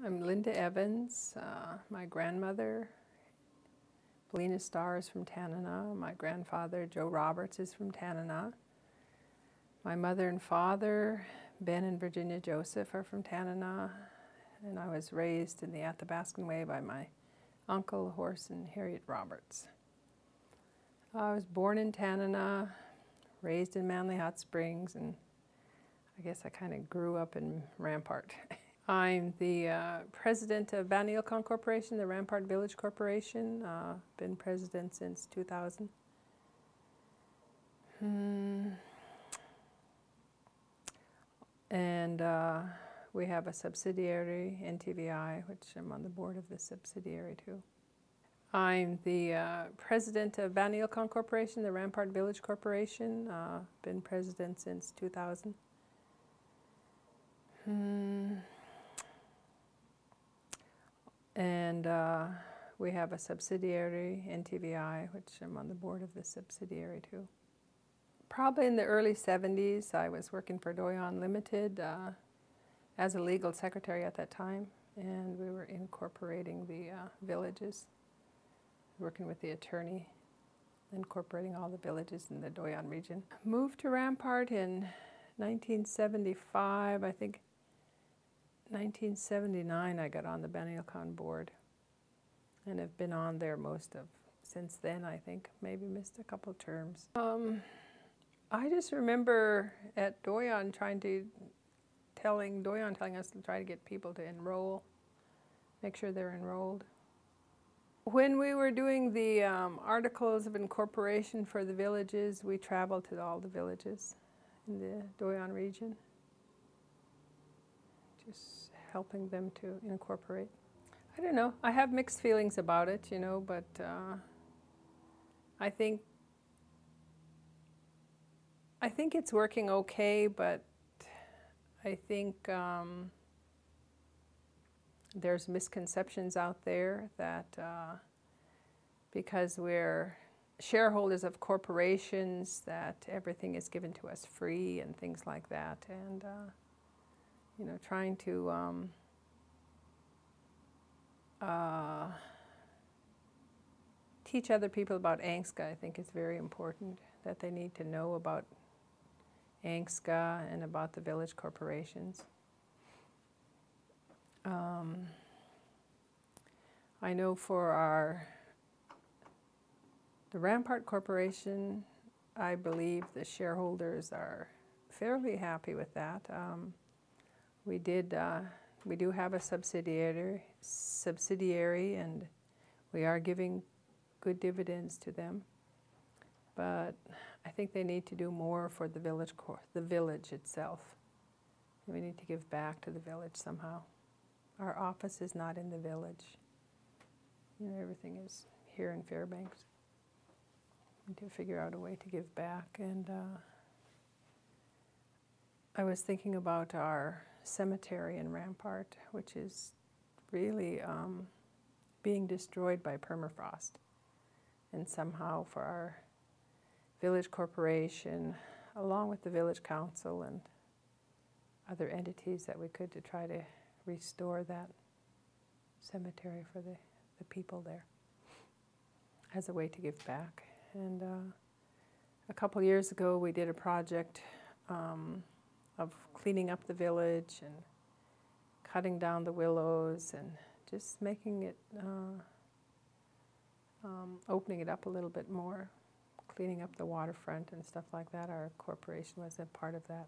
I'm Linda Evans. My grandmother, Belina Starr, is from Tanana. My grandfather, Joe Roberts, is from Tanana. My mother and father, Ben and Virginia Joseph, are from Tanana. And I was raised in the Athabascan Way by my uncle, Horace and Harriet Roberts. I was born in Tanana, raised in Manly Hot Springs, and I guess I kind of grew up in Rampart. I'm the president of Banneilcon Corporation, the Rampart Village Corporation. Been president since 2000. And we have a subsidiary, NTVI, which I'm on the board of the subsidiary too. I'm the president of Banneilcon Corporation, the Rampart Village Corporation. Been president since 2000. And we have a subsidiary, NTVI, which I'm on the board of the subsidiary too. Probably in the early 70s, I was working for Doyon Limited as a legal secretary at that time, and we were incorporating the villages, working with the attorney, incorporating all the villages in the Doyon region. Moved to Rampart in 1975, I think. 1979 I got on the Banneilcon board and have been on there since then, I think. Maybe missed a couple of terms. I just remember at Doyon telling us to try to get people to enroll, make sure they're enrolled. When we were doing the articles of incorporation for the villages, we traveled to all the villages in the Doyon region, just helping them to incorporate. I don't know, I have mixed feelings about it, you know, but I think it's working okay, but I think there's misconceptions out there that because we're shareholders of corporations that everything is given to us free and things like that, and you know, trying to teach other people about ANCSA, I think is very important, that they need to know about ANCSA and about the village corporations. I know for the Rampart Corporation, I believe the shareholders are fairly happy with that. We do have a subsidiary, and we are giving good dividends to them. But I think they need to do more for the village itself. We need to give back to the village somehow. Our office is not in the village. You know, everything is here in Fairbanks. We need to figure out a way to give back. And I was thinking about our cemetery in Rampart, which is really being destroyed by permafrost. And somehow for our village corporation, along with the village council and other entities that we could, to try to restore that cemetery for the people there as a way to give back. And a couple years ago we did a project of cleaning up the village and cutting down the willows and just making it, opening it up a little bit more, cleaning up the waterfront and stuff like that. Our corporation was a part of that